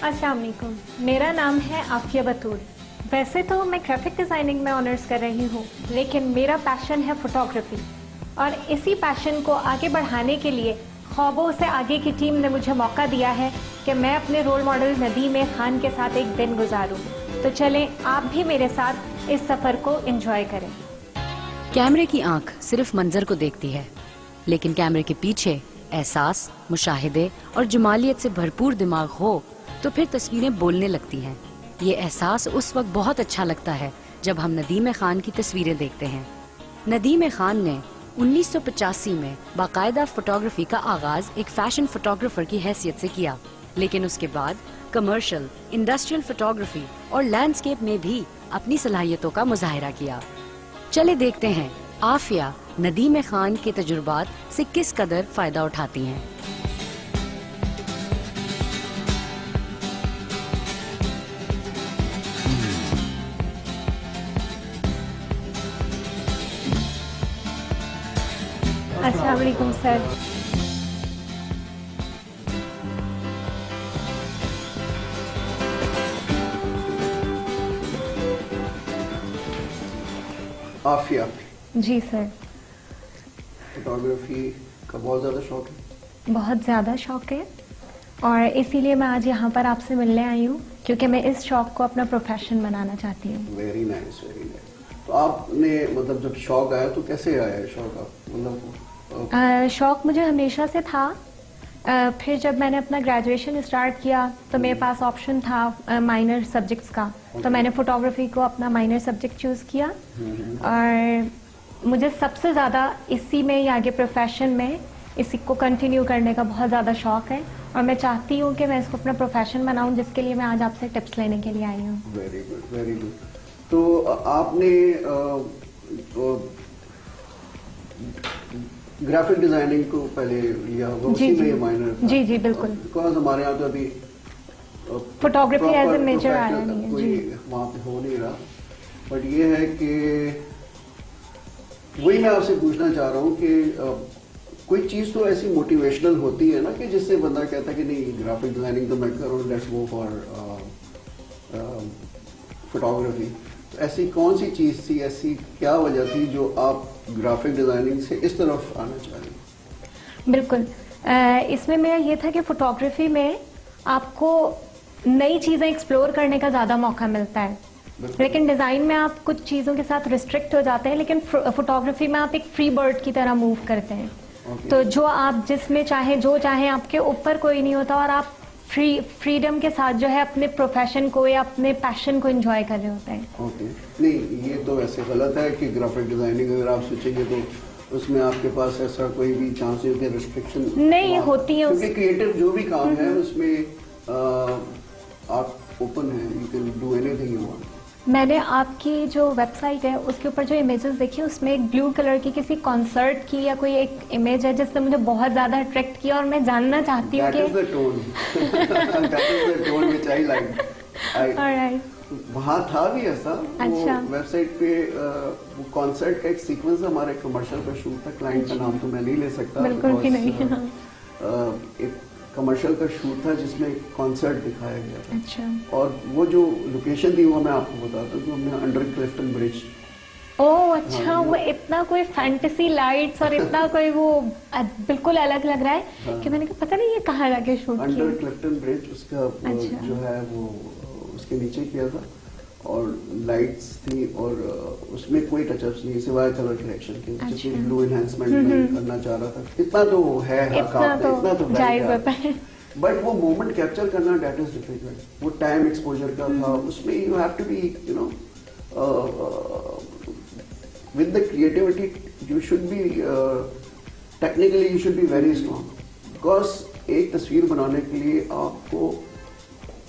अस्सलाम वालेकुम, मेरा नाम है आफिया बतूल। वैसे तो मैं ग्राफिक डिज़ाइनिंग में ऑनर्स कर रही हूँ, लेकिन मेरा पैशन है फ़ोटोग्राफी और इसी पैशन को आगे बढ़ाने के लिए ख्वाबों से आगे की टीम ने मुझे मौका दिया है कि मैं अपने रोल मॉडल नदीम खान के साथ एक दिन गुजारूँ। तो चलें आप भी मेरे साथ इस सफ़र को एंजॉय करें। कैमरे की आंख सिर्फ मंजर को देखती है, लेकिन कैमरे के पीछे एहसास, मुशाहिदे और जमालियत से भरपूर दिमाग हो तो फिर तस्वीरें बोलने लगती हैं। ये एहसास उस वक्त बहुत अच्छा लगता है जब हम नदीम खान की तस्वीरें देखते हैं। नदीम खान ने 1985 में बाकायदा फोटोग्राफी का आगाज एक फैशन फोटोग्राफर की हैसियत से किया, लेकिन उसके बाद कमर्शियल, इंडस्ट्रियल फोटोग्राफी और लैंडस्केप में भी अपनी सलाहियतों का मुजाहिरा किया। चले देखते हैं आफिया नदीम खान के तजुर्बात से किस कदर फायदा उठाती हैं। अस्सलाम वालेकुम सर। आफिया जी सर। फोटोग्राफी का बहुत ज़्यादा शौक है? बहुत ज़्यादा शौक है और इसीलिए मैं आज यहाँ पर आपसे मिलने आई हूँ, क्योंकि मैं इस शौक को अपना प्रोफेशन बनाना चाहती हूँ। Very nice, very nice. तो आपने मतलब जब शौक आया तो कैसे आया है शौक? आप मतलब शौक मुझे हमेशा से था। फिर जब मैंने अपना ग्रेजुएशन स्टार्ट किया तो मेरे पास ऑप्शन था माइनर सब्जेक्ट्स का, तो मैंने फोटोग्राफी को अपना माइनर सब्जेक्ट चूज़ किया और मुझे सबसे ज़्यादा इसी में या आगे प्रोफेशन में इसी को कंटिन्यू करने का बहुत ज़्यादा शौक है और मैं चाहती हूँ कि मैं इसको अपना प्रोफेशन बनाऊँ, जिसके लिए मैं आज आपसे टिप्स लेने के लिए आई हूँ। Very good, very good. तो आपने ग्राफिक डिजाइनिंग को पहले लिया होगा, उसी में ये माइनर था? जी बिल्कुल। बिकॉज हमारे यहाँ तो अभी फोटोग्राफी एज ए मेजर आया नहीं है, कोई वहाँ पे हो नहीं रहा। बट ये है कि वही मैं आपसे पूछना चाह रहा हूँ कि कोई चीज़ तो ऐसी मोटिवेशनल होती है ना कि जिससे बंदा कहता है कि नहीं ग्राफिक डिजाइनिंग तो मैं करूँ, लेट्स गो फॉर फोटोग्राफी। तो ऐसी कौन सी चीज़ थी, ऐसी क्या वजह थी जो आप ग्राफिक डिजाइनिंग से इस तरफ आना चाह रहे हैं? बिल्कुल, इसमें मेरा ये था कि फोटोग्राफी में आपको नई चीज़ें एक्सप्लोर करने का ज़्यादा मौका मिलता है, लेकिन डिज़ाइन में आप कुछ चीज़ों के साथ रिस्ट्रिक्ट हो जाते हैं, लेकिन फोटोग्राफी में आप एक फ्री बर्ड की तरह मूव करते हैं। तो जो आप जिसमें चाहे जो चाहे, आपके ऊपर कोई नहीं होता और आप फ्रीडम के साथ जो है अपने प्रोफेशन को या अपने पैशन को एंजॉय कर रहे होते हैं। ओके, नहीं ये तो वैसे गलत है कि ग्राफिक डिजाइनिंग अगर आप सोचेंगे तो उसमें आपके पास ऐसा कोई भी चांस नहीं, रिस्ट्रिक्शन नहीं होती है, क्योंकि क्रिएटिव जो भी काम है उसमें आप ओपन है, you can do anything you want. मैंने आपकी जो वेबसाइट है उसके ऊपर जो इमेजेस देखी, उसमें एक ब्लू कलर की किसी कॉन्सर्ट की या कोई एक इमेज है जिसने मुझे बहुत ज़्यादा अट्रैक्ट किया और मैं जानना चाहती हूँ कि वहाँ था भी ऐसा। अच्छा। वेबसाइट पे वो कॉन्सर्ट का एक सीक्वेंस हमारे कमर्शियल का शूट था, क्लाइंट का नाम तो मैं नहीं ले सकता, बिल्कुल भी नहीं। एक कमर्शियल का शूट था जिसमें कॉन्सर्ट दिखाया गया था। अच्छा। और वो जो लोकेशन थी वो मैं आपको बताता हूँ, हमने अंडर क्लिफ्टन ब्रिज। ओह अच्छा। हाँ, वो इतना कोई फैंटेसी लाइट्स और इतना कोई वो बिल्कुल अलग लग रहा है। हाँ। कि मैंने कहा पता नहीं ये कहाँ जाके शूट किया। अंडर क्लिफ्टन ब्रिज उसका अच्छा। जो है वो उसके नीचे किया था और लाइट्स थी और उसमें कोई टचअप्स नहीं सिवाय कलर करेक्शन के। अच्छा। ब्लू एनहांसमेंट करना चाह रहा था, इतना तो है, इतना तो जायज होता है। बट वो मोमेंट कैप्चर करना दैट इज डिफिकल्ट। वो टाइम एक्सपोजर का था, उसमें you have to be you know with the creativity you should be technically you should be very strong, because एक तस्वीर बनाने के लिए आपको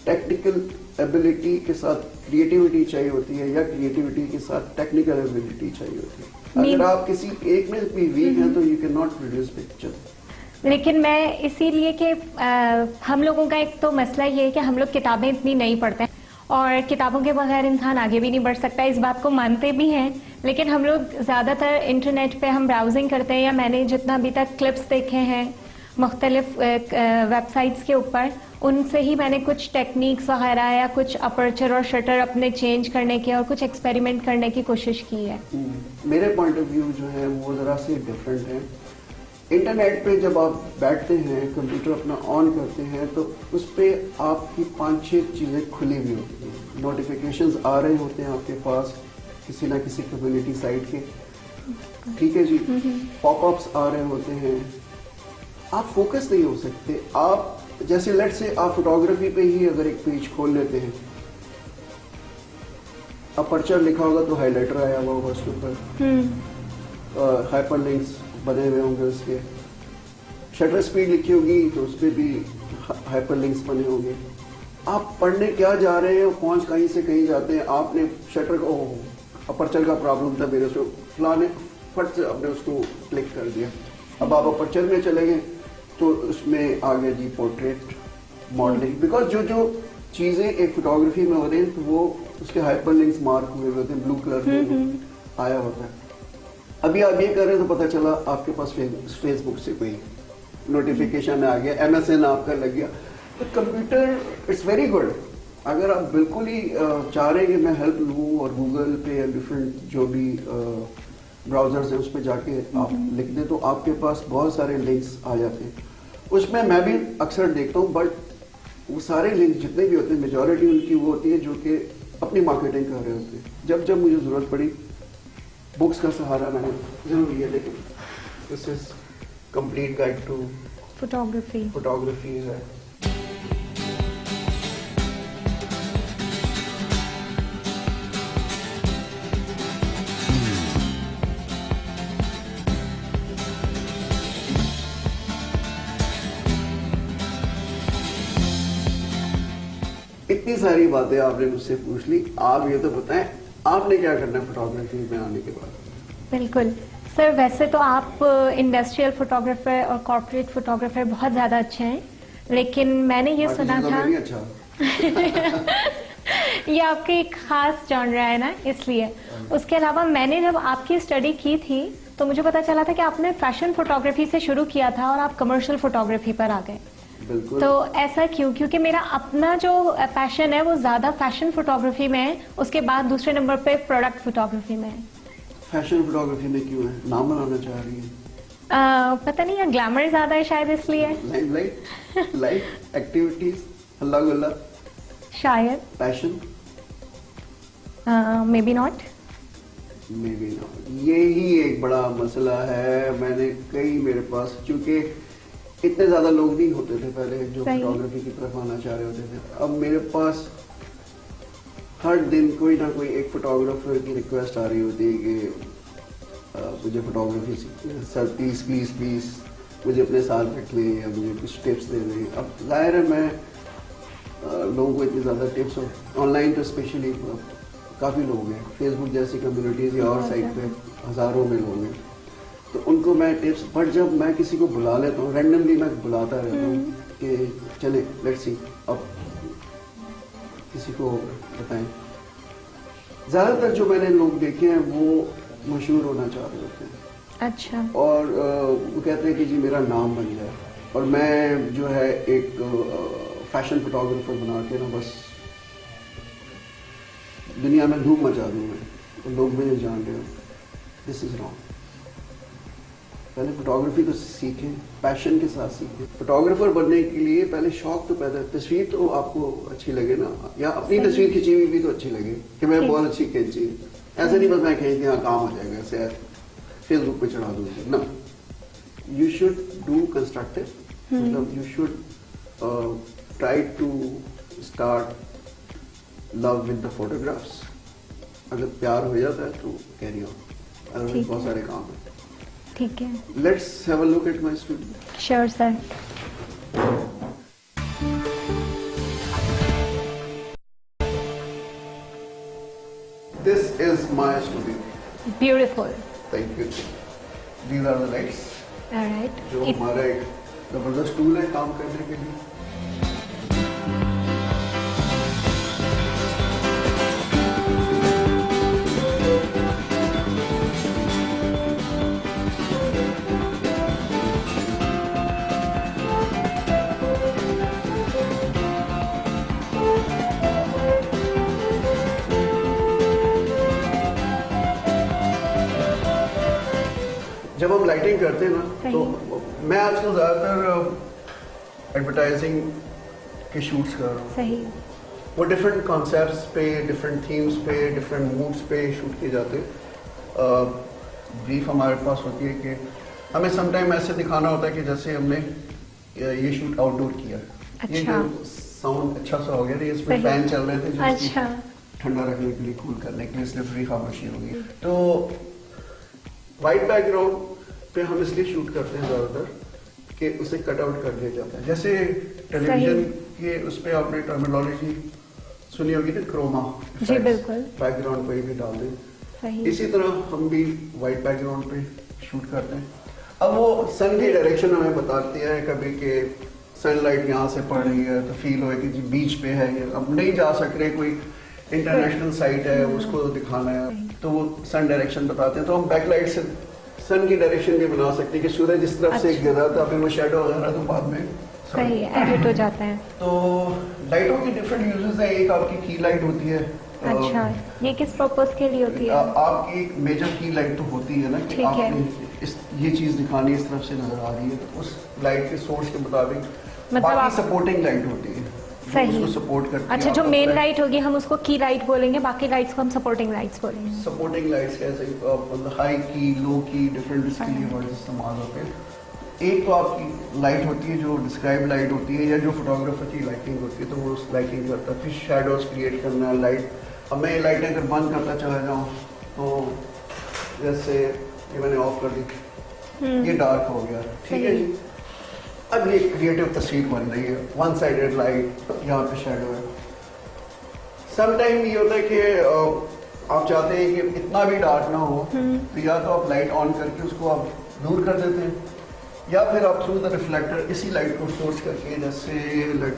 टेक्निकल एबिलिटी के साथ क्रिएटिविटी चाहिए होती है या क्रिएटिविटी के साथ टेक्निकल एबिलिटी चाहिए होती है। अगर आप किसी एक में भी वीक हैं तो you can not produce picture. लेकिन मैं इसीलिए कि हम लोगों का एक तो मसला ये है कि हम लोग किताबें इतनी नहीं पढ़ते हैं और किताबों के बगैर इंसान आगे भी नहीं बढ़ सकता, इस बात को मानते भी हैं। लेकिन हम लोग ज़्यादातर इंटरनेट पे हम ब्राउजिंग करते हैं, या मैंने जितना अभी तक क्लिप्स देखे हैं मुख्तलिफ वेबसाइट्स के ऊपर, उनसे ही मैंने कुछ टेक्निक्स वगैरह या कुछ अपर्चर और शटर अपने चेंज करने के और कुछ एक्सपेरिमेंट करने की कोशिश की है। मेरे पॉइंट ऑफ व्यू जो है वो ज़रा से डिफरेंट है। इंटरनेट पे जब आप बैठते हैं, कंप्यूटर अपना ऑन करते हैं, तो उस पर आपकी 5-6 चीज़ें खुली हुई होती हैं, नोटिफिकेशंस आ रहे होते हैं आपके पास किसी ना किसी कम्युनिटी साइट के, ठीक है जी, पॉपअप्स आ रहे होते हैं, आप फोकस नहीं हो सकते। आप जैसे लेट से आप फोटोग्राफी पे ही अगर एक पेज खोल लेते हैं, अपर्चर लिखा होगा तो हाइलाइटर आया हुआ होगा उसके ऊपर, हाइपर लिंक्स बने हुए होंगे उसके, शटर स्पीड लिखी होगी तो उस पर भी हाइपर लिंक्स बने होंगे। आप पढ़ने क्या जा रहे हैं, पहुंच कहीं से कहीं जाते हैं, आपने शटर को अपर्चर का प्रॉब्लम था मेरे, उसको फलाने फट से आपने उसको क्लिक कर दिया। अब आप अपर्चर में चले गए तो उसमें आ गया जी पोर्ट्रेट मॉडलिंग, बिकॉज जो जो चीज़ें एक फोटोग्राफी में हो रही हैं तो वो उसके हाइपर लिंक्स मार्क हुए होते हैं, ब्लू कलर में आया होता है। अभी आप ये कर रहे हैं तो पता चला आपके पास फेसबुक से कोई नोटिफिकेशन आ गया, MSN आपका लग गया। तो कंप्यूटर इट्स वेरी गुड, अगर आप बिल्कुल ही चाह रहे हैं कि मैं हेल्प लूँ और गूगल पे या डिफरेंट जो भी ब्राउजर्स हैं उस पर जाके आप लिख दें तो आपके पास बहुत सारे लिंक्स आ जाते हैं। उसमें मैं भी अक्सर देखता हूँ, बट वो सारे लिंक्स जितने भी होते हैं मेजॉरिटी उनकी वो होती है जो कि अपनी मार्केटिंग कर रहे होते हैं। जब जब मुझे ज़रूरत पड़ी बुक्स का सहारा मैंने जरूर लिया, लेकिन this is complete guide to photography है। इतनी सारी बातें आपने मुझसे पूछ ली, आप ये तो बताएं आपने क्या करना है फोटोग्राफी में आने के बाद? बिल्कुल सर, वैसे तो आप इंडस्ट्रियल फोटोग्राफर और कॉर्पोरेट फोटोग्राफर बहुत ज़्यादा अच्छे हैं, लेकिन मैंने ये सुना था अच्छा। ये आपके एक खास जॉनरा है ना, इसलिए। उसके अलावा मैंने जब आपकी स्टडी की थी तो मुझे पता चला था कि आपने फैशन फोटोग्राफी से शुरू किया था और आप कमर्शियल फोटोग्राफी पर आ गए। बिल्कुल। तो ऐसा क्यों? क्योंकि मेरा अपना जो पैशन है वो ज़्यादा फैशन फोटोग्राफी में है, उसके बाद दूसरे नंबर पे प्रोडक्ट फोटोग्राफी में है। फैशन फोटोग्राफी में क्यों है? नाम बनाना चाह रही है? पता नहीं है, ग्लैमर ज़्यादा है शायद इसलिए। लाइफ एक्टिविटीज हल्ला गुल्ला शायद। Passion may be not. यही एक बड़ा मसला है। मैंने कई मेरे पास, चूंकि इतने ज्यादा लोग नहीं होते थे पहले जो फोटोग्राफी की तरफ आना चाह रहे होते थे, अब मेरे पास हर दिन कोई ना कोई एक फोटोग्राफर की रिक्वेस्ट आ रही होती है कि मुझे फोटोग्राफी सीखनी है सर, प्लीज मुझे अपने साथ रख लें या मुझे कुछ टिप्स दे दें। अब जाहिर है मैं लोगों को इतनी ज़्यादा टिप्स, ऑनलाइन तो स्पेशली काफ़ी लोग हैं, फेसबुक जैसी कम्युनिटीज़ या और साइट पे हज़ारों में लोग हैं, तो उनको मैं टिप्स, बट जब मैं किसी को बुला लेता हूँ रैंडमली, मैं बुलाता रहता हूँ कि चले लेट्स सी, अब किसी को बताएं। ज़्यादातर जो मैंने लोग देखे हैं वो मशहूर होना चाह रहे होते हैं। अच्छा। और वो कहते हैं कि जी मेरा नाम बन जाए और मैं जो है एक फैशन फोटोग्राफर बना के ना बस दुनिया में धूम मचा दूँ मैं, तो लोग मुझे जान रहे हो। This is wrong. पहले फोटोग्राफी को सीखें, पैशन के साथ सीखें। फोटोग्राफर बनने के लिए पहले शौक तो पैदा, तस्वीर तो आपको अच्छी लगे ना, या अपनी तस्वीर खींची हुई भी तो अच्छी लगे कि मैं बहुत अच्छी खींची, ऐसा नहीं बस मैं खींच दिया काम हो जाएगा, ऐसे फेसबुक पे चढ़ा दूँगी ना। यू शुड डू कंस्ट्रक्टिव, मतलब you should try to start love with the photographs. अगर प्यार हो जाता है तो कैरी ऑन, अदरवाइज बहुत सारे काम है। ठीक है, let's have a look at my studio. Sure sir. This is my studio. Beautiful. Thank you. These are the lights. Alright. जो हमारा एक जबरदस्त टूल है काम करने के लिए। जब हम लाइटिंग करते हैं ना, सही। तो मैं आजकल ज़्यादातर एडवर्टाइजिंग के शूट्स कर रहा हूँ। सही। वो डिफरेंट कॉन्सेप्ट्स पे, डिफरेंट थीम्स पे, डिफरेंट मूड्स पे शूट किए जाते हैं। ब्रीफ हमारे पास होती है कि हमें समटाइम ऐसे दिखाना होता है कि जैसे हमने ये शूट आउटडोर किया। ये अच्छा। साउंड अच्छा सा हो गया, तो इसमें सही। फैन चल रहे थे जो इसकी अच्छा। ठंडा रखने के लिए, कूल करने के लिए, इसलिए फ्री खामोशी हो गई। तो वाइट बैकग्राउंड पे हम इसलिए शूट करते हैं ज़्यादातर कि उसे कट आउट कर दिया जाता है। जैसे टेलीविजन के उस पर आपने टर्मिनोलॉजी सुनी होगी ना, क्रोमा जी बिल्कुल। बैकग्राउंड पे भी डाल दें। सही। इसी तरह हम भी वाइट बैकग्राउंड पे शूट करते हैं। अब वो सन की डायरेक्शन हमें बताती है कभी कि सनलाइट यहाँ से पड़ रही है तो फील होए कि जी बीच पे है, ये अब नहीं जा सक रहे, कोई इंटरनेशनल साइट है उसको दिखाना है, तो वो सन डायरेक्शन बताते हैं। तो हम बैकलाइट से सन की डायरेक्शन भी बना सकते हैं कि सूरज जिस तरफ से गिर रहा था, फिर वो शेडो वगैरह तो बाद में सही एडिट हो जाता है। तो लाइटों की डिफरेंट यूजेस है। एक आपकी की लाइट होती है। अच्छा, ये किस पर्पस के लिए होती है? आपकी एक मेजर की लाइट तो होती है ना कि ठीक है। आपने ये चीज दिखानी इस तरफ से नजर आ रही है, तो उस लाइट के सोर्स के मुताबिक मतलब बाकी आप- सपोर्टिंग लाइट होती है जो सही। उसको सपोर्ट करती है। अच्छा, जो मेन लाइट होगी हम उसको की लाइट बोलेंगे, बाकी लाइट्स को हम सपोर्टिंग लाइट्स बोलेंगे। सपोर्टिंग लाइट्स कैसे, मतलब हाई की, लो की, डिफरेंट इसके लिए वर्ड्स इस्तेमाल होते हैं। एक तो आपकी लाइट होती है जो डिस्क्राइब लाइट होती है, या जो फोटोग्राफर की लाइटिंग होती है, तो वो उस लाइटिंग करता है। फिर शेडोज क्रिएट करना है, लाइट। अब मैं ये लाइटें अगर बंद करता चला जाऊँ तो जैसे ये मैंने ऑफ कर दी, ये डार्क हो गया, ठीक है जी। अब ये क्रिएटिव तस्वीर बन रही है, वन साइडेड लाइट, यहाँ पे शेडो है। समटाइम ये होता है कि आप चाहते हैं कि इतना भी डार्क ना हो, तो या तो आप लाइट ऑन करके उसको आप दूर कर देते हैं, या फिर आप थ्रू द रिफ्लेक्टर इसी लाइट को सोर्स करके, जैसे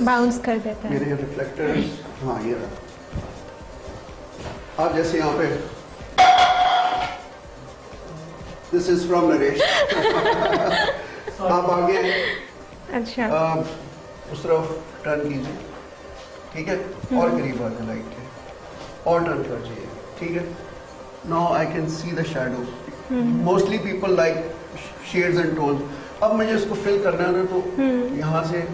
बाउंस कर देता है। मेरे रिफ्लेक्टर, हाँ ये रहा। आप जैसे यहाँ पे, दिस इज फ्रॉम नरेश। आप आगे अच्छा। उस तरफ टर्न कीजिए, ठीक है, और करीब आ जाए लाइट के, और टर्न कर जाइए, ठीक है। Now I can see the shadow. Mostly people like shades and tones. अब मुझे इसको फिल करना है ना, तो यहाँ से